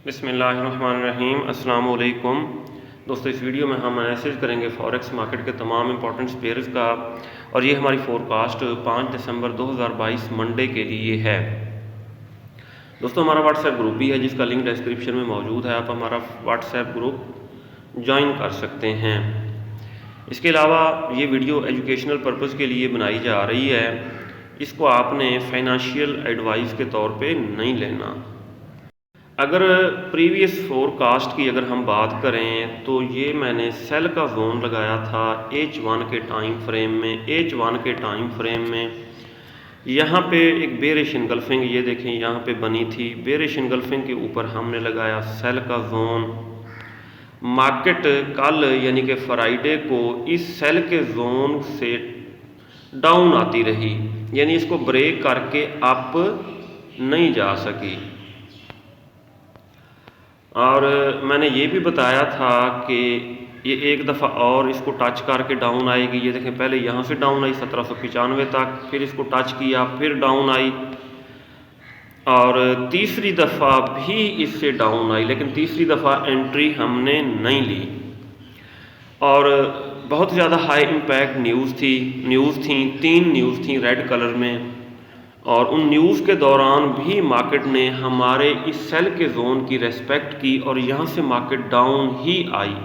बिस्मिल्लाहिर्रहमानिर्रहीम। अस्सलाम वालेकुम दोस्तों, इस वीडियो में हम एनालिसिस करेंगे फॉरेक्स मार्केट के तमाम इंपॉर्टेंट पेयर्स का, और ये हमारी फोरकास्ट 5 दिसंबर 2022 मंडे के लिए है। दोस्तों, हमारा व्हाट्सएप ग्रुप भी है जिसका लिंक डिस्क्रिप्शन में मौजूद है। आप हमारा व्हाट्सएप ग्रुप ज्वाइन कर सकते हैं। इसके अलावा ये वीडियो एजुकेशनल पर्पज़ के लिए बनाई जा रही है, इसको आपने फाइनेंशियल एडवाइस के तौर पे नहीं लेना। अगर प्रीवियस फोरकास्ट की अगर हम बात करें तो ये मैंने सेल का जोन लगाया था H1 के टाइम फ्रेम में। H1 के टाइम फ्रेम में यहाँ पे एक बेरिश इनगल्फिंग, ये देखें यहाँ पे बनी थी। बेरिश इनगल्फिंग के ऊपर हमने लगाया सेल का जोन। मार्केट कल यानी कि फ्राइडे को इस सेल के जोन से डाउन आती रही, यानी इसको ब्रेक करके अप नहीं जा सकी। और मैंने ये भी बताया था कि ये एक दफ़ा और इसको टच करके डाउन आएगी। ये देखें, पहले यहाँ से डाउन आई 1795 तक, फिर इसको टच किया, फिर डाउन आई, और तीसरी दफ़ा भी इससे डाउन आई, लेकिन तीसरी दफ़ा एंट्री हमने नहीं ली। और बहुत ज़्यादा हाई इम्पैक्ट न्यूज़ थी। तीन न्यूज़ थी रेड कलर में, और उन न्यूज़ के दौरान भी मार्केट ने हमारे इस सेल के जोन की रेस्पेक्ट की और यहाँ से मार्केट डाउन ही आई।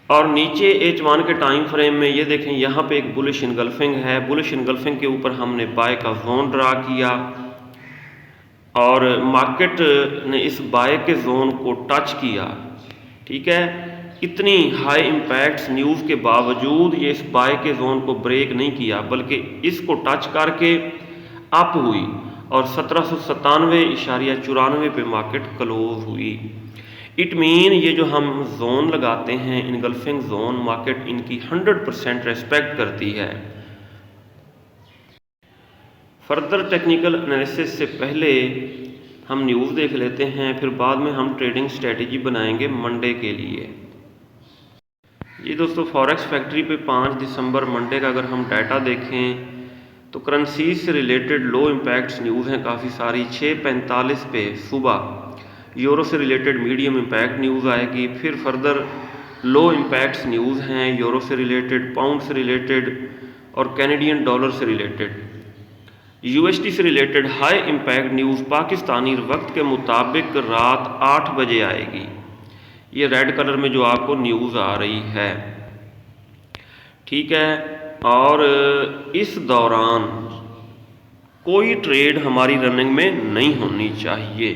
और नीचे H1 के टाइम फ्रेम में ये देखें, यहाँ पे एक बुलिश इनगल्फिंग है। बुलिश इनगल्फिंग के ऊपर हमने बाय का जोन ड्रा किया, और मार्केट ने इस बाय के जोन को टच किया। ठीक है, इतनी हाई इम्पैक्ट्स न्यूज़ के बावजूद ये इस बाय के जोन को ब्रेक नहीं किया, बल्कि इसको टच करके अप हुई और 1797.94 पे मार्केट क्लोज हुई। इट मीन ये जो हम जोन लगाते हैं इनगल्फिंग जोन, मार्केट इनकी 100% रेस्पेक्ट करती है। फर्दर टेक्निकल एनालिसिस से पहले हम न्यूज़ देख लेते हैं, फिर बाद में हम ट्रेडिंग स्ट्रेटजी बनाएंगे मंडे के लिए। ये दोस्तों, फॉरेक्स फैक्ट्री पे 5 दिसंबर मंडे का अगर हम डाटा देखें तो करेंसी से रिलेटेड लो इम्पैक्ट्स न्यूज़ हैं काफ़ी सारी। 6:45 पे सुबह यूरो से रिलेटेड मीडियम इम्पैक्ट न्यूज़ आएगी। फिर फर्दर लो इम्पैक्ट्स न्यूज़ हैं यूरो से रिलेटेड, पाउंड से रिलेटेड और कैनेडियन डॉलर से रिलेटेड। USD से related high impact news Pakistani वक्त के मुताबिक रात 8 बजे आएगी। ये रेड कलर में जो आपको न्यूज़ आ रही है, ठीक है। और इस दौरान कोई ट्रेड हमारी रनिंग में नहीं होनी चाहिए।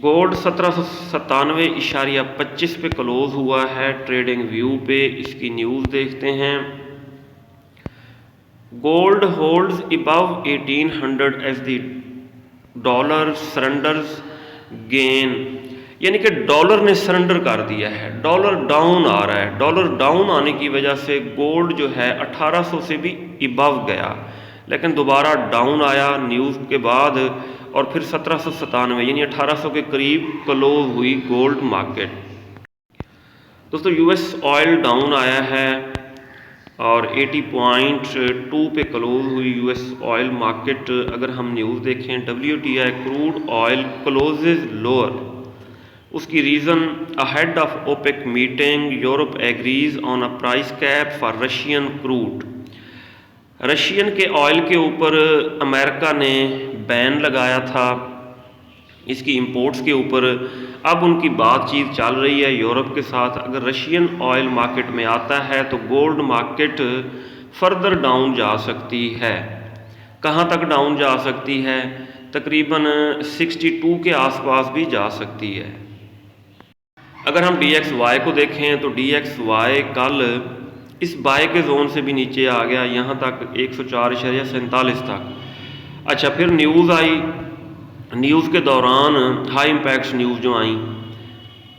गोल्ड 1797.25 पे क्लोज हुआ है ट्रेडिंग व्यू पे। इसकी न्यूज़ देखते हैं। Gold holds above 1800 as the dollar surrenders gain, यानी कि डॉलर ने सरेंडर कर दिया है। डॉलर डाउन आ रहा है। डॉलर डाउन आने की वजह से गोल्ड जो है 1800 से भी अबव गया, लेकिन दोबारा डाउन आया न्यूज़ के बाद, और फिर 1797 यानी 1800 के करीब क्लोज हुई गोल्ड मार्केट। दोस्तों, US ऑयल डाउन आया है और 80.2 पे क्लोज हुई US ऑयल मार्केट। अगर हम न्यूज़ देखें, WTI crude oil closes lower. उसकी reason, ahead of OPEC meeting Europe agrees on a price cap for Russian crude. Russian के ऑयल के ऊपर अमेरिका ने बैन लगाया था, इसकी इंपोर्ट्स के ऊपर। अब उनकी बातचीत चल रही है यूरोप के साथ। अगर रशियन ऑयल मार्केट में आता है तो गोल्ड मार्केट फर्दर डाउन जा सकती है। कहाँ तक डाउन जा सकती है? तकरीबन 62 के आसपास भी जा सकती है। अगर हम DXY को देखें तो DXY कल इस बाय के जोन से भी नीचे आ गया, यहाँ तक 104.47 तक। अच्छा, फिर न्यूज़ आई। न्यूज़ के दौरान हाई इम्पैक्ट्स न्यूज़ जो आई,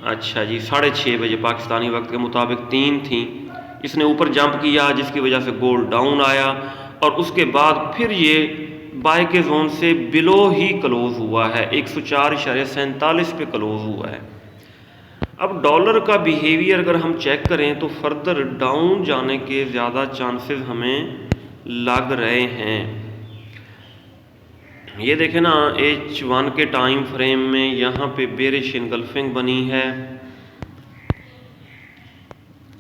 अच्छा जी, 6:30 बजे पाकिस्तानी वक्त के मुताबिक 3 थी। इसने ऊपर जंप किया जिसकी वजह से गोल्ड डाउन आया, और उसके बाद फिर ये बाय के जोन से बिलो ही क्लोज हुआ है। 104.47 पे क्लोज हुआ है। अब डॉलर का बिहेवियर अगर हम चेक करें तो फर्दर डाउन जाने के ज़्यादा चांसेस हमें लग रहे हैं। ये देखें ना, H1 के टाइम फ्रेम में यहाँ पे बेरिश इनगल्फिंग बनी है,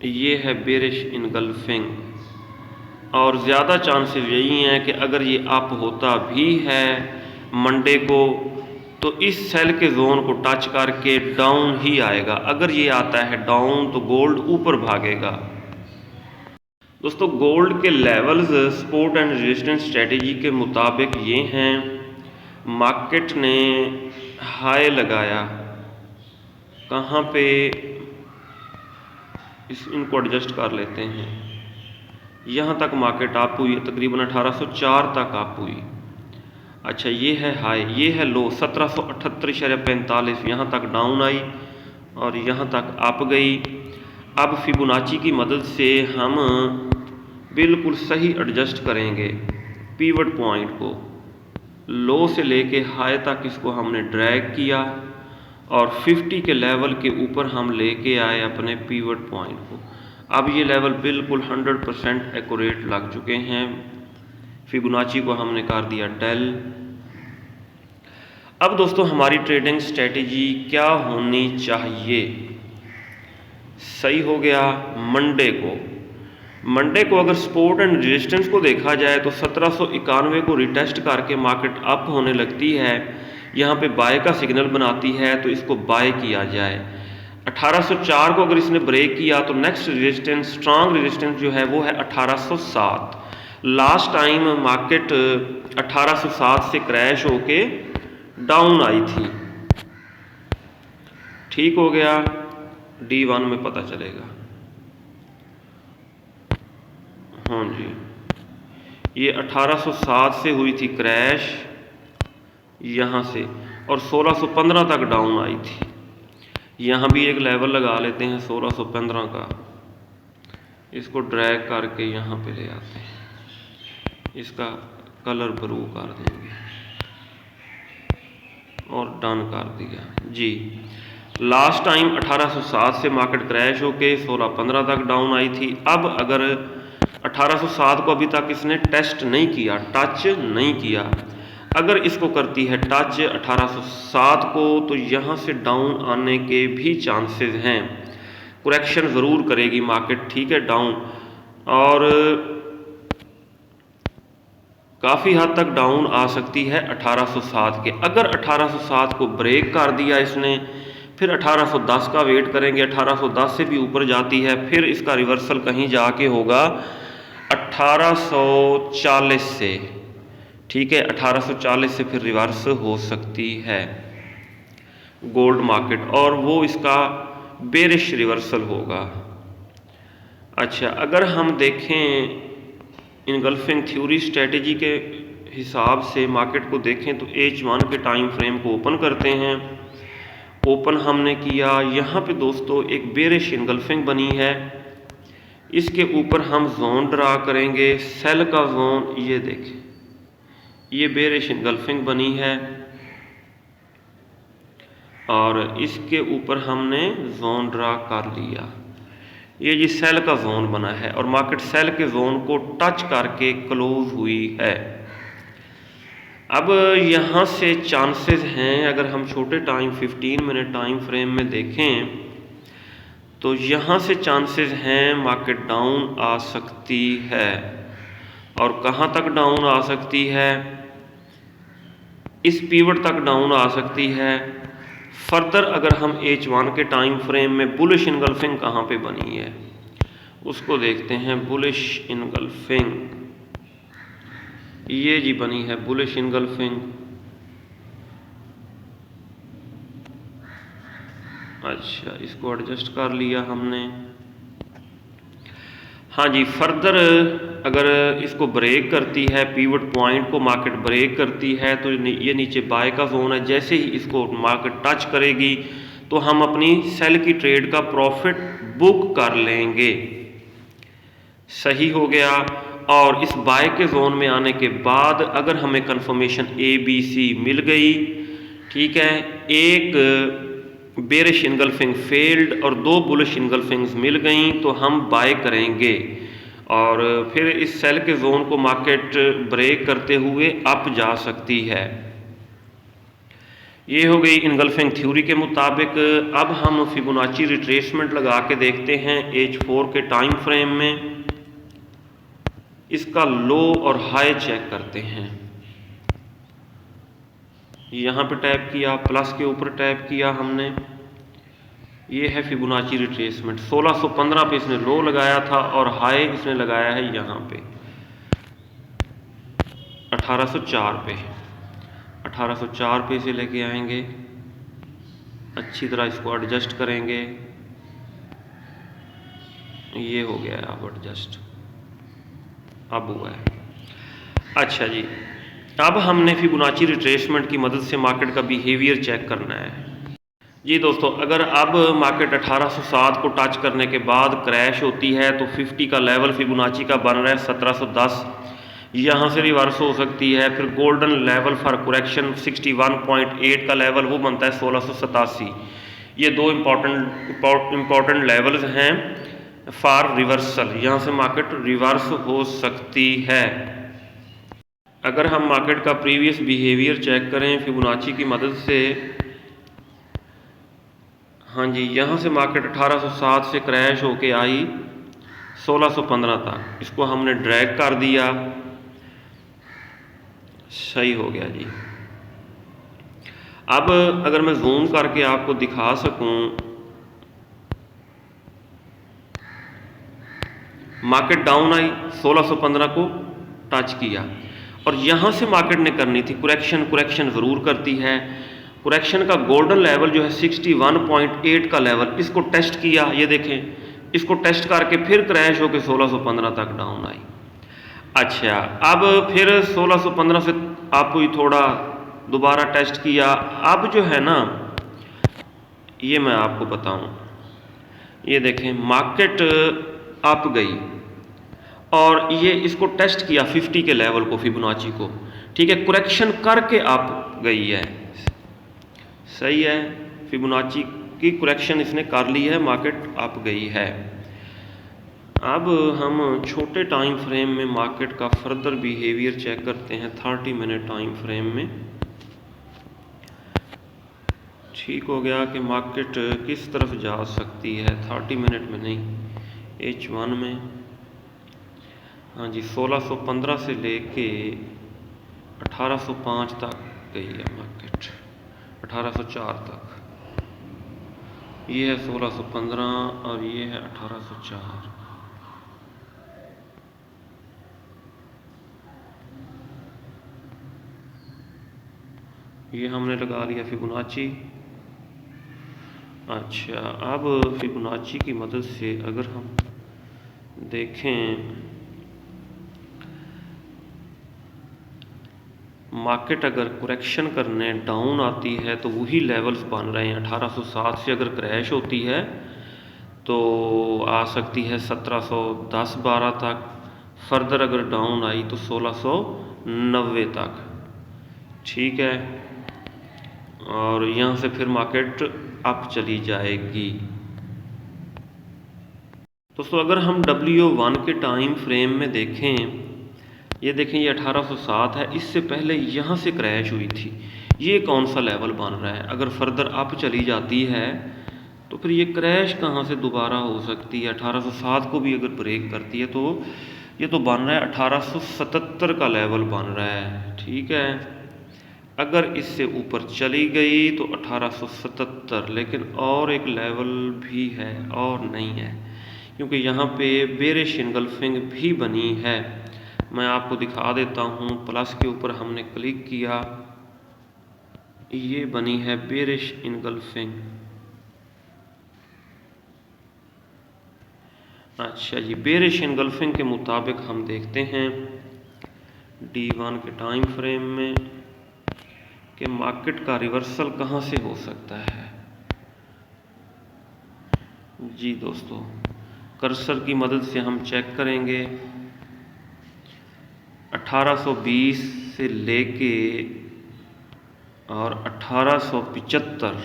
ये है बेरिश इनगल्फिंग, और ज़्यादा चांसेस यही हैं कि अगर ये अप होता भी है मंडे को तो इस सेल के जोन को टच करके डाउन ही आएगा। अगर ये आता है डाउन तो गोल्ड ऊपर भागेगा। दोस्तों गोल्ड के levels support and resistance strategy के मुताबिक ये हैं, मार्केट ने हाई लगाया कहाँ पे, इनको एडजस्ट कर लेते हैं, यहाँ तक मार्केट अप हुई, तकरीबन 1804 तक अप हुई। अच्छा ये है हाई, ये है लो 1778.45, यहाँ तक डाउन आई और यहाँ तक अप गई। अब फिबोनाची की मदद से हम बिल्कुल सही एडजस्ट करेंगे पीवट पॉइंट को, लो से लेके हाई तक इसको हमने ड्रैग किया और 50 के लेवल के ऊपर हम लेके आए अपने पीवट पॉइंट को। अब ये लेवल बिल्कुल 100% एक्यूरेट लग चुके हैं, फिबोनाची को हमने कर दिया टेल। अब दोस्तों हमारी ट्रेडिंग स्ट्रेटेजी क्या होनी चाहिए, सही हो गया। मंडे को अगर सपोर्ट एंड रेजिस्टेंस को देखा जाए तो 1791 को रिटेस्ट करके मार्केट अप होने लगती है, यहाँ पे बाय का सिग्नल बनाती है तो इसको बाय किया जाए। 1804 को अगर इसने ब्रेक किया तो नेक्स्ट रेजिस्टेंस, स्ट्रांग रेजिस्टेंस जो है वो है 1807। लास्ट टाइम मार्केट 1807 से क्रैश होके डाउन आई थी, ठीक हो गया, D1 में पता चलेगा। हाँ जी, ये 1807 से हुई थी क्रैश यहाँ से और 1615 तक डाउन आई थी। यहाँ भी एक लेवल लगा लेते हैं 1615 का, इसको ड्रैग करके यहाँ पे ले आते हैं, इसका कलर ब्लू कर देंगे और डन कर दिया जी। लास्ट टाइम 1807 से मार्केट क्रैश होके 1615 तक डाउन आई थी। अब अगर 1807 को अभी तक इसने टेस्ट नहीं किया, टच नहीं किया, अगर इसको करती है टच 1807 को तो यहाँ से डाउन आने के भी चांसेस हैं, करेक्शन ज़रूर करेगी मार्केट, ठीक है, डाउन, और काफ़ी हद तक डाउन आ सकती है 1807 के। अगर 1807 को ब्रेक कर दिया इसने, फिर 1810 का वेट करेंगे, 1810 से भी ऊपर जाती है, फिर इसका रिवर्सल कहीं जाके होगा 1840 से, ठीक है, 1840 से फिर रिवर्स हो सकती है गोल्ड मार्केट और वो इसका बेरिश रिवर्सल होगा। अच्छा अगर हम देखें इनगल्फिंग थ्योरी स्ट्रेटेजी के हिसाब से मार्केट को देखें तो H1 के टाइम फ्रेम को ओपन करते हैं। ओपन हमने किया, यहाँ पे दोस्तों एक बेरिश इनगल्फिंग बनी है, इसके ऊपर हम जोन ड्रा करेंगे, सेल का जोन, ये देखें ये बेरिश इनगल्फिंग बनी है और इसके ऊपर हमने जोन ड्रा कर लिया, ये जी सेल का जोन बना है और मार्केट सेल के जोन को टच करके क्लोज हुई है। अब यहाँ से चांसेस हैं, अगर हम छोटे टाइम 15 मिनट टाइम फ्रेम में देखें तो यहाँ से चांसेस हैं मार्केट डाउन आ सकती है, और कहाँ तक डाउन आ सकती है, इस पीवट तक डाउन आ सकती है। फर्दर अगर हम H1 के टाइम फ्रेम में बुलिश इनगल्फिंग कहाँ पे बनी है उसको देखते हैं। बुलिश इनगल्फिंग, ये जी बनी है बुलिश इनगल्फिंग। अच्छा इसको एडजस्ट कर लिया हमने। हाँ जी, फर्दर अगर इसको ब्रेक करती है, पीवट पॉइंट को मार्केट ब्रेक करती है तो ये नीचे बाय का जोन है, जैसे ही इसको मार्केट टच करेगी तो हम अपनी सेल की ट्रेड का प्रॉफिट बुक कर लेंगे। सही हो गया। और इस बाय के जोन में आने के बाद अगर हमें कंफर्मेशन ABC मिल गई, ठीक है, एक बेरिश इनगल्फिंग फेल्ड और 2 बुलिश इनगल्फिंग्स मिल गई तो हम बाय करेंगे और फिर इस सेल के जोन को मार्केट ब्रेक करते हुए अप जा सकती है। ये हो गई इनगल्फिंग थ्योरी के मुताबिक। अब हम फिबोनाची रिट्रेसमेंट लगा के देखते हैं H4 के टाइम फ्रेम में। इसका लो और हाई चेक करते हैं। यहाँ पे टैप किया, प्लस के ऊपर टैप किया हमने, ये है फिबोनाची रिट्रेसमेंट। 1615 पे इसने लो लगाया था और हाई इसने लगाया है यहाँ पे 1804 पे। 1804 पे इसे लेके आएंगे, अच्छी तरह इसको एडजस्ट करेंगे। ये हो गया है अब एडजस्ट, अब हुआ है। अच्छा जी, अब हमने फिबोनाची रिट्रेसमेंट की मदद से मार्केट का बिहेवियर चेक करना है। जी दोस्तों, अगर अब मार्केट 1807 को टच करने के बाद क्रैश होती है तो 50 का लेवल फिबोनाची का बन रहा है 1710, यहाँ से रिवर्स हो सकती है। फिर गोल्डन लेवल फॉर करेक्शन 61.8 का लेवल वो बनता है 1687। ये दो इम्पॉर्टेंट लेवल्स हैं फॉर रिवर्सल, यहाँ से मार्केट रिवर्स हो सकती है। अगर हम मार्केट का प्रीवियस बिहेवियर चेक करें फिबोनाची की मदद से, हाँ जी, यहाँ से मार्केट 1807 से क्रैश होके आई 1615 तक, इसको हमने ड्रैग कर दिया, सही हो गया जी। अब अगर मैं जूम करके आपको दिखा सकूं, मार्केट डाउन आई, 1615 को टच किया और यहाँ से मार्केट ने करनी थी करेक्शन ज़रूर करती है। करेक्शन का गोल्डन लेवल जो है 61.8 का लेवल, इसको टेस्ट किया, ये देखें, इसको टेस्ट करके फिर क्रैश होकर 1615 तक डाउन आई। अच्छा, अब फिर 1615 से आपको ही थोड़ा दोबारा टेस्ट किया। अब जो है ना, ये मैं आपको बताऊं, ये देखें मार्केट अप गई और ये इसको टेस्ट किया 50 के लेवल को, फिबोनाची को, ठीक है, करेक्शन करके अप गई है, सही है। फिबोनाची की करेक्शन इसने कर ली है, मार्केट अप गई है। अब हम छोटे टाइम फ्रेम में मार्केट का फर्दर बिहेवियर चेक करते हैं 30 मिनट टाइम फ्रेम में। ठीक हो गया कि मार्केट किस तरफ जा सकती है, 30 मिनट में नहीं, H1 में। हाँ जी, 1615 से लेके 1805 तक गई है मार्केट, 1804 तक। ये है 1615 और ये है 1804। ये हमने लगा लिया फिबोनाची। अच्छा, अब फिबोनाची की मदद से अगर हम देखें, मार्केट अगर करेक्शन करने डाउन आती है तो वही लेवल्स बन रहे हैं। 1807 से अगर क्रैश होती है तो आ सकती है 1710-12 तक, फर्दर अगर डाउन आई तो 1690 तक, ठीक है, और यहाँ से फिर मार्केट अप चली जाएगी। दोस्तों, अगर हम W1 के टाइम फ्रेम में देखें, ये देखें, ये 1807 है, इससे पहले यहाँ से क्रैश हुई थी, ये कौन सा लेवल बन रहा है। अगर फर्दर अप चली जाती है तो फिर ये क्रैश कहाँ से दोबारा हो सकती है। 1807 को भी अगर ब्रेक करती है तो ये तो बन रहा है 1877 का लेवल बन रहा है, ठीक है। अगर इससे ऊपर चली गई तो 1877, लेकिन और एक लेवल भी है और नहीं है, क्योंकि यहाँ पे बेरिश इनगल्फिंग भी बनी है। मैं आपको दिखा देता हूँ, प्लस के ऊपर हमने क्लिक किया, ये बनी है बेरिश इनगल्फिंग। अच्छा जी, बेरिश इनगल्फिंग के मुताबिक हम देखते हैं D1 के टाइम फ्रेम में कि मार्केट का रिवर्सल कहाँ से हो सकता है। जी दोस्तों, कर्सर की मदद से हम चेक करेंगे 1820 से लेके और 1875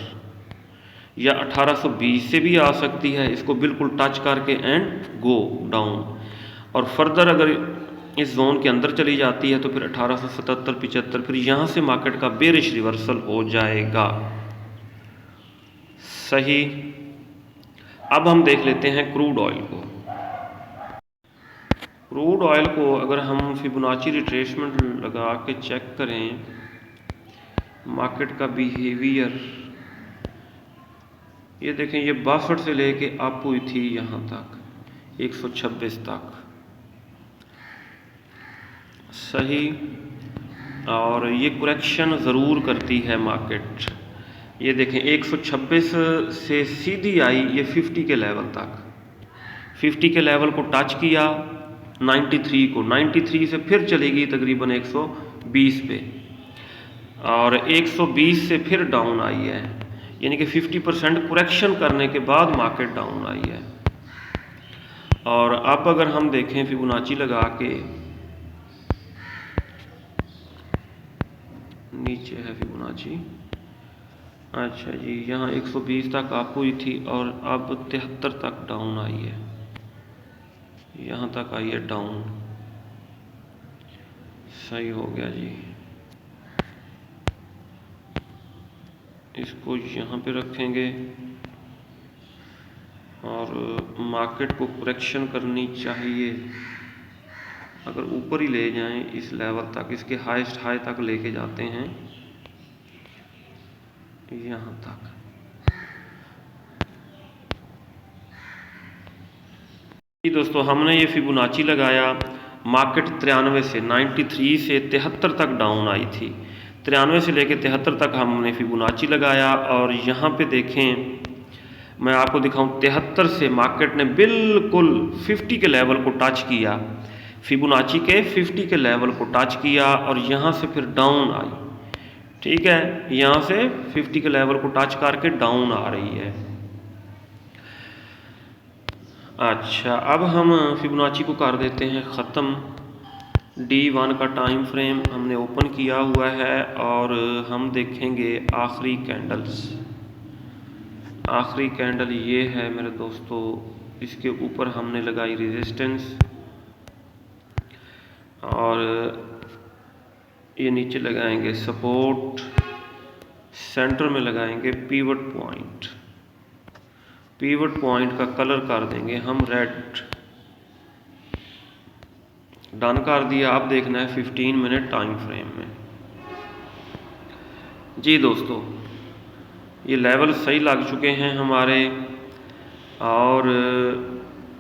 या 1820 से भी आ सकती है, इसको बिल्कुल टच करके एंड गो डाउन। और फर्दर अगर इस जोन के अंदर चली जाती है तो फिर 1877 75 फिर यहाँ से मार्केट का बेरिश रिवर्सल हो जाएगा। सही। अब हम देख लेते हैं क्रूड ऑयल को। क्रूड ऑयल को अगर हम फिबोनाची रिट्रेसमेंट लगा के चेक करें मार्केट का बिहेवियर, ये देखें, ये 62 से लेके अप हुई थी यहाँ तक 126 तक। सही। और ये करेक्शन ज़रूर करती है मार्केट। ये देखें 126 से सीधी आई ये 50 के लेवल तक, 50 के लेवल को टच किया, 93 को, 93 से फिर चलेगी तकरीबन 120 पे, और 120 से फिर डाउन आई है, यानी कि 50% करेक्शन करने के बाद मार्केट डाउन आई है। और अब अगर हम देखें फिबोनाची लगा के, नीचे है फिबोनाची, अच्छा जी, यहाँ 120 तक अप हुई थी और अब 73 तक डाउन आई है, यहाँ तक आई है डाउन। सही हो गया जी। इसको यहाँ पे रखेंगे और मार्केट को करेक्शन करनी चाहिए। अगर ऊपर ही ले जाएं इस लेवल तक, इसके हाईएस्ट हाई तक लेके जाते हैं यहाँ तक। दोस्तों हमने ये फिबोनाची लगाया, मार्केट 93 से 93 से 73 तक डाउन आई थी, 93 से लेके 73 तक हमने फिबोनाची लगाया। और यहाँ पे देखें, मैं आपको दिखाऊं, 73 से मार्केट ने बिल्कुल 50 के लेवल को टच किया, फिबोनाची के 50 के लेवल को टच किया और यहाँ से फिर डाउन आई। ठीक है, यहाँ से 50 के लेवल को टच करके डाउन आ रही है। अच्छा, अब हम फिबोनाची को कर देते हैं ख़त्म। D1 का टाइम फ्रेम हमने ओपन किया हुआ है और हम देखेंगे आखिरी कैंडल्स। आखिरी कैंडल ये है मेरे दोस्तों, इसके ऊपर हमने लगाई रेजिस्टेंस और ये नीचे लगाएंगे सपोर्ट, सेंटर में लगाएंगे पिवट पॉइंट। पिवट पॉइंट का कलर कर देंगे हम रेड। डन कर दिया। अब देखना है 15 मिनट टाइम फ्रेम में। जी दोस्तों, ये लेवल सही लग चुके हैं हमारे और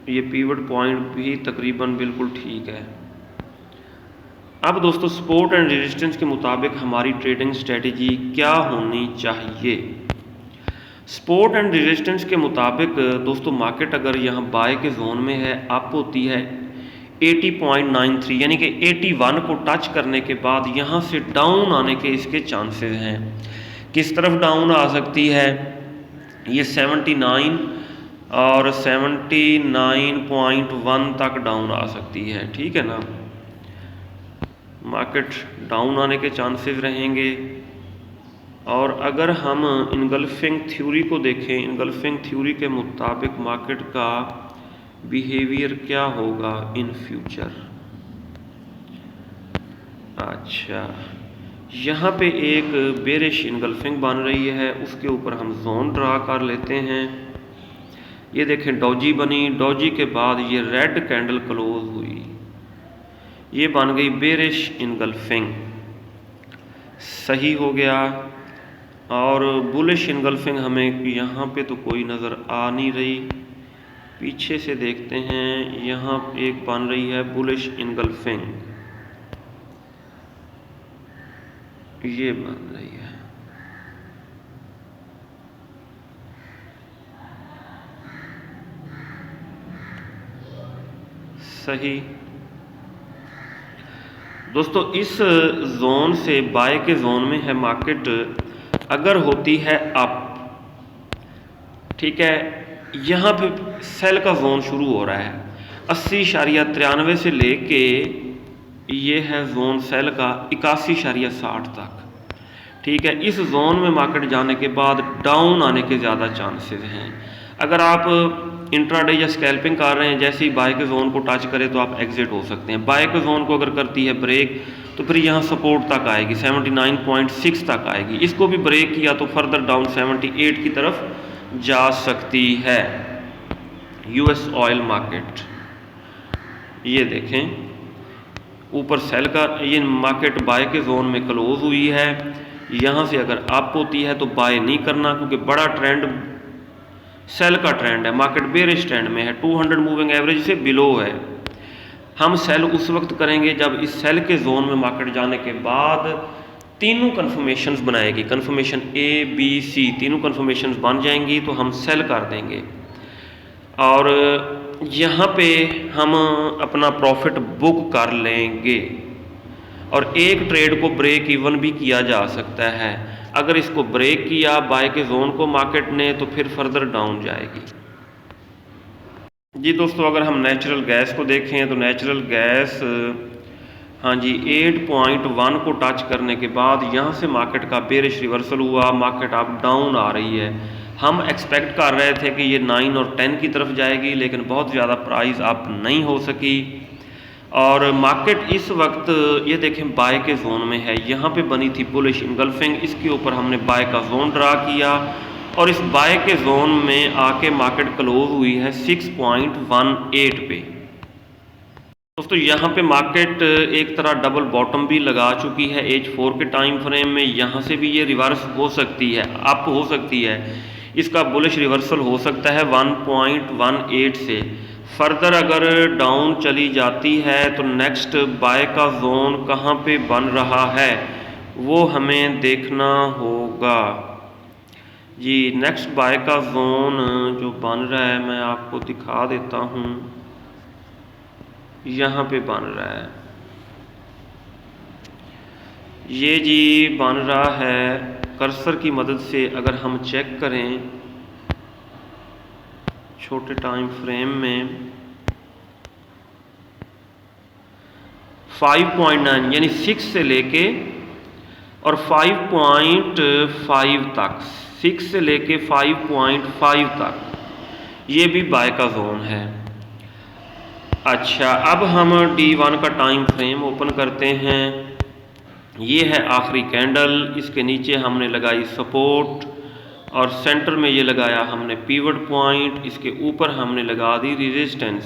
ये पिवट पॉइंट भी तकरीबन बिल्कुल ठीक है। अब दोस्तों सपोर्ट एंड रेजिस्टेंस के मुताबिक हमारी ट्रेडिंग स्ट्रेटजी क्या होनी चाहिए। सपोर्ट एंड रेजिस्टेंस के मुताबिक दोस्तों मार्केट अगर यहाँ बाय के जोन में है, अप होती है 80.93 यानी कि 81 को टच करने के बाद यहाँ से डाउन आने के इसके चांसेस हैं। किस तरफ डाउन आ सकती है, ये 79 और 79.1 तक डाउन आ सकती है। ठीक है ना, मार्केट डाउन आने के चांसेस रहेंगे। और अगर हम इनगल्फिंग थ्योरी को देखें, इनगल्फिंग थ्योरी के मुताबिक मार्केट का बिहेवियर क्या होगा इन फ्यूचर। अच्छा, यहाँ पे एक बेरिश इनगल्फिंग बन रही है, उसके ऊपर हम जोन ड्रा कर लेते हैं। ये देखें डॉजी बनी, डॉजी के बाद ये रेड कैंडल क्लोज हुई, ये बन गई बेरिश इनगल्फिंग। सही हो गया। और बुलिश इनगल्फिंग हमें यहाँ पे तो कोई नज़र आ नहीं रही, पीछे से देखते हैं, यहाँ एक बन रही है बुलिश इनगल्फिंग, ये बन रही है। सही। दोस्तों इस जोन से बाय के जोन में है मार्केट, अगर होती है अप, ठीक है, यहाँ पे सेल का जोन शुरू हो रहा है 80.93 से लेके ये है जोन सेल का 81.60 तक। ठीक है, इस जोन में मार्केट जाने के बाद डाउन आने के ज़्यादा चांसेस हैं। अगर आप इंट्राडे या स्कैल्पिंग कर रहे हैं, जैसे ही बाय के जोन को टच करे तो आप एग्जिट हो सकते हैं। बाय के जोन को अगर करती है ब्रेक तो फिर यहाँ सपोर्ट तक आएगी, 79.6 तक आएगी। इसको भी ब्रेक किया तो फर्दर डाउन 78 की तरफ जा सकती है। यूएस ऑयल मार्केट ये देखें, ऊपर सेल का ये मार्केट बाय के जोन में क्लोज हुई है। यहाँ से अगर अप होती है तो बाय नहीं करना, क्योंकि बड़ा ट्रेंड सेल का ट्रेंड है, मार्केट बेरिश ट्रेंड में है, 200 मूविंग एवरेज से बिलो है। हम सेल उस वक्त करेंगे जब इस सेल के जोन में मार्केट जाने के बाद तीनों कन्फर्मेशंस बनाएगी, कन्फर्मेशन ए बी सी, तीनों कन्फर्मेशंस बन जाएंगी तो हम सेल कर देंगे और यहाँ पे हम अपना प्रॉफिट बुक कर लेंगे। और एक ट्रेड को ब्रेक इवन भी किया जा सकता है। अगर इसको ब्रेक किया बाय के जोन को मार्केट ने तो फिर फर्दर डाउन जाएगी। जी दोस्तों, अगर हम नेचुरल गैस को देखें तो नेचुरल गैस हाँ जी 8.1 को टच करने के बाद यहाँ से मार्केट का बेरिश रिवर्सल हुआ, मार्केट अब डाउन आ रही है। हम एक्सपेक्ट कर रहे थे कि ये 9 और 10 की तरफ जाएगी, लेकिन बहुत ज़्यादा प्राइस अप नहीं हो सकी और मार्केट इस वक्त ये देखें बाय के जोन में है। यहाँ पे बनी थी बुलिश इंगल्फिंग, इसके ऊपर हमने बाय का जोन ड्रा किया और इस बाय के जोन में आके मार्केट क्लोज हुई है 6.18 पे। दोस्तों यहाँ पे मार्केट एक तरह डबल बॉटम भी लगा चुकी है H4 के टाइम फ्रेम में। यहाँ से भी ये रिवर्स हो सकती है, अप हो सकती है, इसका बुलिश रिवर्सल हो सकता है 1.18 से। फर्दर अगर डाउन चली जाती है तो नेक्स्ट बाय का जोन कहाँ पे बन रहा है वो हमें देखना होगा। जी नेक्स्ट बाय का जोन जो बन रहा है मैं आपको दिखा देता हूँ, यहाँ पे बन रहा है, ये जी बन रहा है कर्सर की मदद से। अगर हम चेक करें छोटे टाइम फ्रेम में 5.9 यानी 6 से लेके और 5.5 तक, 6 से लेके 5.5 तक ये भी बाय का जोन है। अच्छा, अब हम D1 का टाइम फ्रेम ओपन करते हैं। ये है आखिरी कैंडल, इसके नीचे हमने लगाई सपोर्ट और सेंटर में ये लगाया हमने पिवट पॉइंट, इसके ऊपर हमने लगा दी रेजिस्टेंस।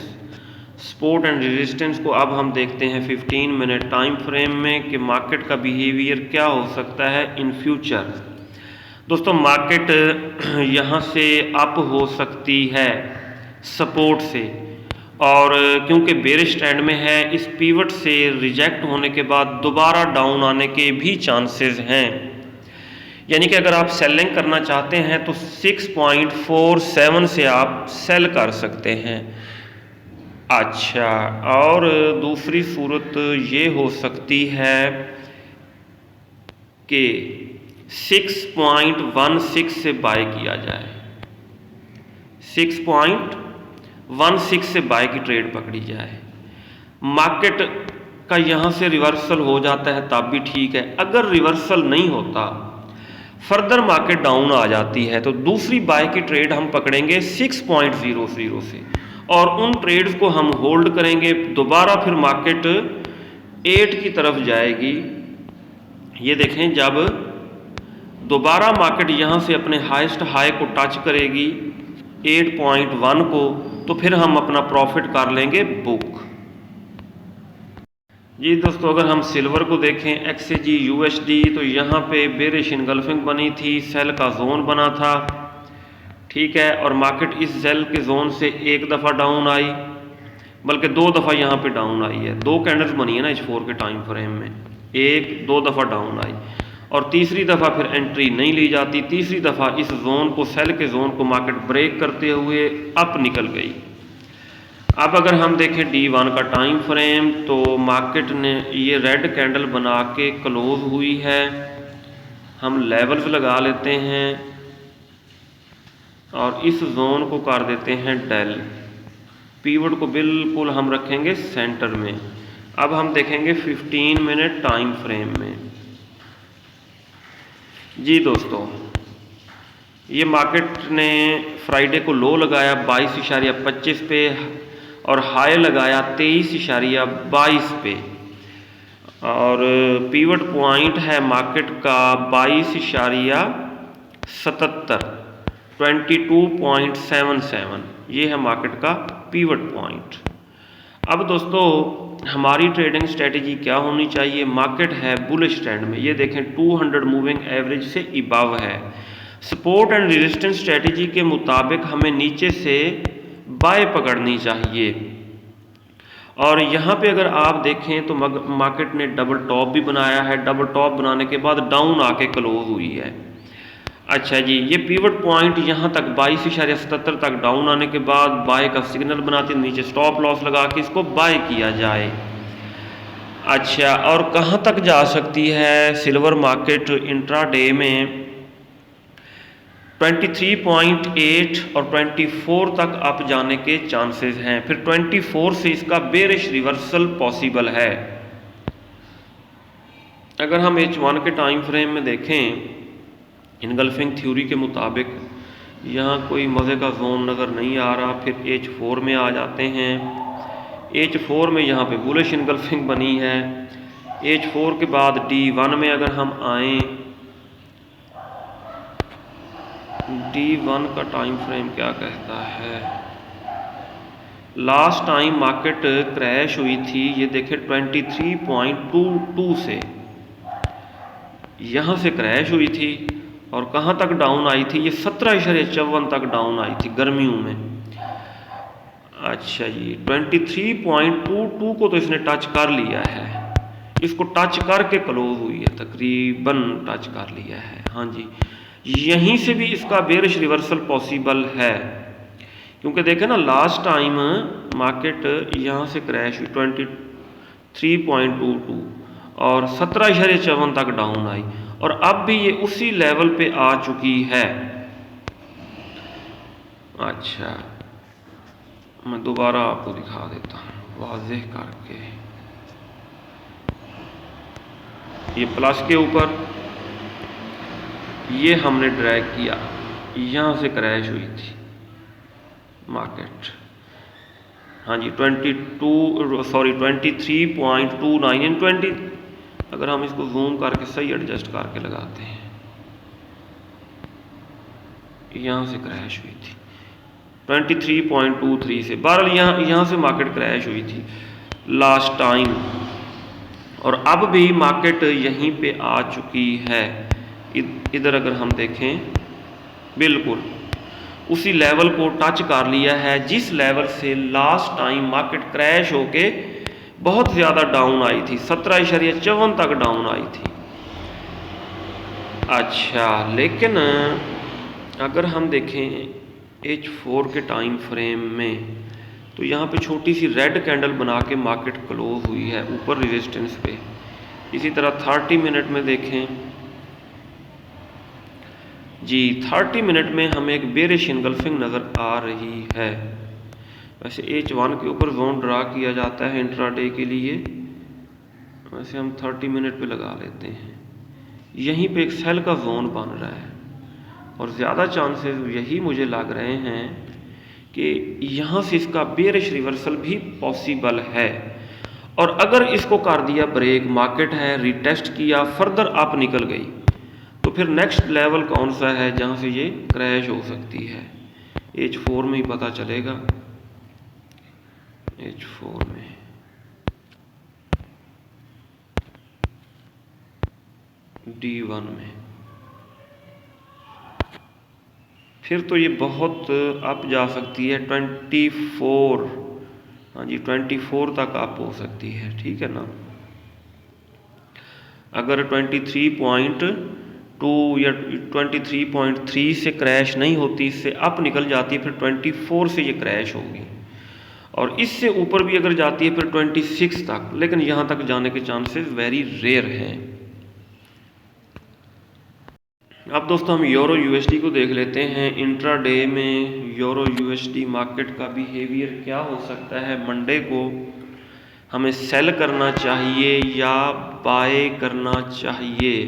सपोर्ट एंड रेजिस्टेंस को अब हम देखते हैं 15 मिनट टाइम फ्रेम में कि मार्केट का बिहेवियर क्या हो सकता है इन फ्यूचर। दोस्तों मार्केट यहाँ से अप हो सकती है सपोर्ट से, और क्योंकि बेरिश ट्रेंड में है इस पिवट से रिजेक्ट होने के बाद दोबारा डाउन आने के भी चांसेस हैं। यानी कि अगर आप सेलिंग करना चाहते हैं तो 6.47 से आप सेल कर सकते हैं। अच्छा, और दूसरी सूरत ये हो सकती है कि 6.16 से बाय किया जाए, 6.16 से बाय की ट्रेड पकड़ी जाए। मार्केट का यहाँ से रिवर्सल हो जाता है तब भी ठीक है, अगर रिवर्सल नहीं होता फर्दर मार्केट डाउन आ जाती है तो दूसरी बाय की ट्रेड हम पकड़ेंगे 6.00 से और उन ट्रेड्स को हम होल्ड करेंगे। दोबारा फिर मार्केट 8 की तरफ जाएगी। ये देखें, जब दोबारा मार्केट यहाँ से अपने हाईएस्ट हाई को टच करेगी 8.1 को तो फिर हम अपना प्रॉफिट कर लेंगे बुक। जी दोस्तों, अगर हम सिल्वर को देखें XAG USD तो यहाँ पे बेरिश इनगल्फिंग बनी थी, सेल का जोन बना था, ठीक है, और मार्केट इस सेल के जोन से एक दफ़ा डाउन आई, बल्कि 2 दफ़ा यहाँ पे डाउन आई है। 2 कैंडल्स बनी है ना H4 के टाइम फ्रेम में, 1-2 दफ़ा डाउन आई और तीसरी दफ़ा फिर एंट्री नहीं ली जाती। तीसरी दफ़ा इस जोन को, सेल के जोन को मार्केट ब्रेक करते हुए अप निकल गई। अब अगर हम देखें D1 का टाइम फ्रेम तो मार्केट ने ये रेड कैंडल बना के क्लोज हुई है। हम लेवल्स लगा लेते हैं और इस जोन को कर देते हैं डेल। पीवट को बिल्कुल हम रखेंगे सेंटर में। अब हम देखेंगे 15 मिनट टाइम फ्रेम में। जी दोस्तों, ये मार्केट ने फ्राइडे को लो लगाया 22.25 पे और हाई लगाया 23.22 पे, और पीवट पॉइंट है मार्केट का 22.77 22.77, ये है मार्केट का पीवट पॉइंट। अब दोस्तों हमारी ट्रेडिंग स्ट्रेटेजी क्या होनी चाहिए? मार्केट है बुलिश ट्रेंड में, ये देखें 200 मूविंग एवरेज से इबव है। सपोर्ट एंड रेजिस्टेंस स्ट्रेटेजी के मुताबिक हमें नीचे से बाय पकड़नी चाहिए, और यहाँ पे अगर आप देखें तो मार्केट ने डबल टॉप भी बनाया है, डबल टॉप बनाने के बाद डाउन आके क्लोज हुई है। अच्छा जी, ये पीवट पॉइंट यहाँ तक 22.77 तक डाउन आने के बाद बाय का सिग्नल बनाती है, नीचे स्टॉप लॉस लगा के इसको बाय किया जाए। अच्छा, और कहाँ तक जा सकती है सिल्वर मार्केट इंट्राडे में? 23.8 और 24 तक अप जाने के चांसेस हैं, फिर 24 से इसका बेरिश रिवर्सल पॉसिबल है। अगर हम H1 के टाइम फ्रेम में देखें, इनगल्फिंग थ्योरी के मुताबिक यहाँ कोई मज़े का जोन नज़र नहीं आ रहा। फिर H4 में आ जाते हैं। H4 में यहाँ पे बुलिश इनगल्फिंग बनी है। H4 के बाद D1 में अगर हम आएँ, D1 का टाइम फ्रेम क्या कहता है? लास्ट टाइम मार्केट क्रैश हुई थी, ये देखें 23.22 से, यहाँ से क्रैश हुई थी और कहाँ तक डाउन आई थी? ये 17.54 तक डाउन आई थी गर्मियों में। अच्छा जी, 23.22 को तो इसने टच कर लिया है, इसको टच करके क्लोज हुई है, तकरीबन टच कर लिया है। हाँ जी, यहीं से भी इसका बेरिश रिवर्सल पॉसिबल है, क्योंकि देखें ना लास्ट टाइम मार्केट यहाँ से क्रैश हुई 23.22 और 17.54 तक डाउन आई, और अब भी ये उसी लेवल पे आ चुकी है। अच्छा, मैं दोबारा आपको दिखा देता हूँ वाज़ेह करके। ये प्लस के ऊपर ये हमने ड्रैग किया, यहाँ से क्रैश हुई थी मार्केट। हाँ जी, 23.29 20, अगर हम इसको जूम करके सही एडजस्ट करके लगाते हैं, यहाँ से क्रैश हुई थी 23.23 से। बहरहाल यहाँ से मार्केट क्रैश हुई थी लास्ट टाइम, और अब भी मार्केट यहीं पे आ चुकी है। इधर अगर हम देखें, बिल्कुल उसी लेवल को टच कर लिया है जिस लेवल से लास्ट टाइम मार्केट क्रैश होके बहुत ज़्यादा डाउन आई थी, 17.54 तक डाउन आई थी। अच्छा, लेकिन अगर हम देखें H4 के टाइम फ्रेम में, तो यहाँ पे छोटी सी रेड कैंडल बना के मार्केट क्लोज हुई है ऊपर रेजिस्टेंस पे। इसी तरह 30 मिनट में देखें जी, 30 मिनट में हमें एक बेरिश इनगल्फिंग नज़र आ रही है। वैसे H1 के ऊपर जोन ड्रा किया जाता है इंट्राडे के लिए, वैसे हम 30 मिनट पे लगा लेते हैं। यहीं पे एक सेल का जोन बन रहा है, और ज़्यादा चांसेस यही मुझे लग रहे हैं कि यहाँ से इसका बेरिश रिवर्सल भी पॉसिबल है। और अगर इसको कर दिया ब्रेक, मार्केट है रिटेस्ट किया, फर्दर अप निकल गई, तो फिर नेक्स्ट लेवल कौन सा है जहाँ से ये क्रैश हो सकती है? H4 में ही पता चलेगा। H4 में D1 में फिर तो ये बहुत अप जा सकती है, 24, हाँ जी 24 तक अप हो सकती है, ठीक है ना। अगर 23.2 या 23.3 से क्रैश नहीं होती, इससे अप निकल जाती है, फिर 24 से ये क्रैश होगी, और इससे ऊपर भी अगर जाती है फिर 26 तक, लेकिन यहाँ तक जाने के चांसेस वेरी रेयर हैं। अब दोस्तों हम यूरो यूएसडी को देख लेते हैं। इंट्राडे में यूरो यूएसडी मार्केट का बिहेवियर क्या हो सकता है? मंडे को हमें सेल करना चाहिए या बाय करना चाहिए?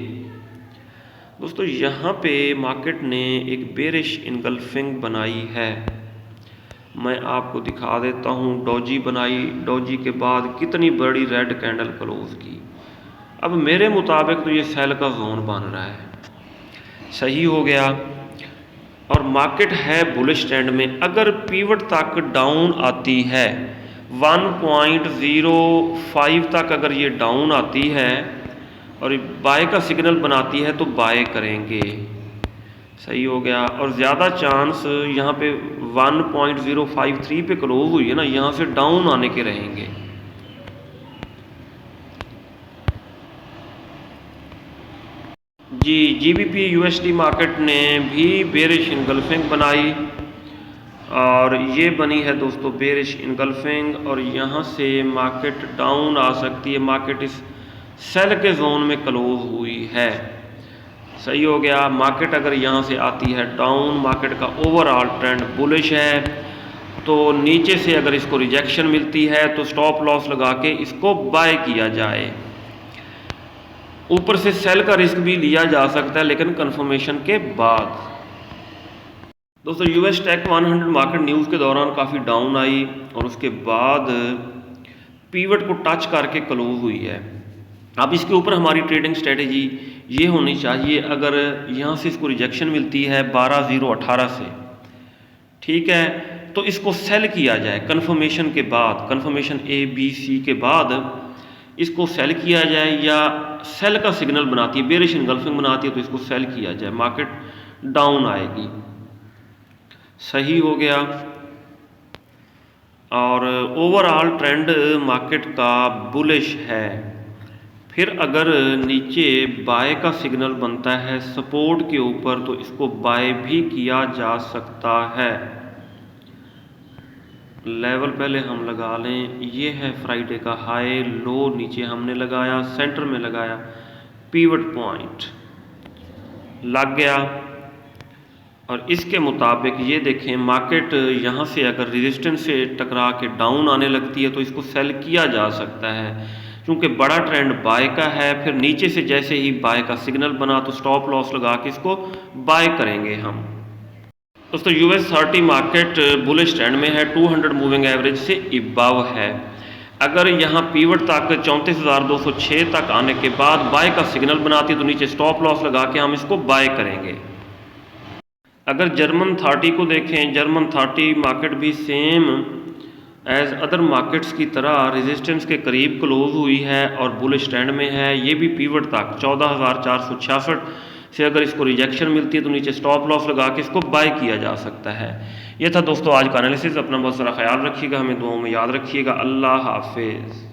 दोस्तों यहाँ पे मार्केट ने एक बेरिश इनगल्फिंग बनाई है, मैं आपको दिखा देता हूँ। डोजी बनाई, डोजी के बाद कितनी बड़ी रेड कैंडल क्लोज की। अब मेरे मुताबिक तो ये सेल का जोन बन रहा है, सही हो गया। और मार्केट है बुलिश ट्रेंड में। अगर पीवट तक डाउन आती है 1.05 तक, अगर ये डाउन आती है और बाय का सिग्नल बनाती है तो बाय करेंगे, सही हो गया। और ज़्यादा चांस यहाँ पे 1.053 पे क्लोज हुई है ना, यहाँ से डाउन आने के रहेंगे। जी, जीबीपी यूएसडी मार्केट ने भी बेरिश इनगल्फिंग बनाई और ये बनी है दोस्तों बेरिश इनगल्फिंग, और यहाँ से मार्केट डाउन आ सकती है। मार्केट इस सेल के जोन में क्लोज हुई है, सही हो गया। मार्केट अगर यहाँ से आती है डाउन, मार्केट का ओवरऑल ट्रेंड बुलिश है, तो नीचे से अगर इसको रिजेक्शन मिलती है तो स्टॉप लॉस लगा के इसको बाय किया जाए। ऊपर से सेल का रिस्क भी लिया जा सकता है, लेकिन कंफर्मेशन के बाद। दोस्तों यूएस टेक 100 मार्केट न्यूज़ के दौरान काफ़ी डाउन आई और उसके बाद पीवट को टच करके क्लोज हुई है। अब इसके ऊपर हमारी ट्रेडिंग स्ट्रेटेजी ये होनी चाहिए, अगर यहाँ से इसको रिजेक्शन मिलती है 12.018 से, ठीक है, तो इसको सेल किया जाए कंफर्मेशन के बाद, कंफर्मेशन ABC के बाद इसको सेल किया जाए, या सेल का सिग्नल बनाती है, बेरिश इनगल्फिंग बनाती है तो इसको सेल किया जाए, मार्केट डाउन आएगी, सही हो गया। और ओवरऑल ट्रेंड मार्केट का बुलिश है। फिर अगर नीचे बाय का सिग्नल बनता है सपोर्ट के ऊपर तो इसको बाय भी किया जा सकता है। लेवल पहले हम लगा लें, ये है फ्राइडे का हाई, लो नीचे हमने लगाया, सेंटर में लगाया, पीवट पॉइंट लग गया। और इसके मुताबिक ये देखें मार्केट यहाँ से अगर रेजिस्टेंस से टकरा के डाउन आने लगती है तो इसको सेल किया जा सकता है, क्योंकि बड़ा ट्रेंड बाय का है। फिर नीचे से जैसे ही बाय का सिग्नल बना तो स्टॉप लॉस लगा के इसको बाय करेंगे हम। दोस्तों यूएस 30 मार्केट बुलिश ट्रेंड में है, 200 मूविंग एवरेज से इबाव है। अगर यहाँ पीवट तक 34,206 तक आने के बाद बाय का सिग्नल बनाती है तो नीचे स्टॉप लॉस लगा के हम इसको बाय करेंगे। अगर जर्मन 30 को देखें, जर्मन 30 मार्केट भी सेम एज अदर मार्केट्स की तरह रेजिस्टेंस के करीब क्लोज हुई है और बुलिश ट्रेंड में है। ये भी पीवट तक 14,466 से अगर इसको रिजेक्शन मिलती है तो नीचे स्टॉप लॉस लगा के इसको बाय किया जा सकता है। ये था दोस्तों आज का एनालिसिस। अपना बहुत सारा ख्याल रखिएगा, हमें दुआओं में याद रखिएगा। अल्लाह हाफिज़।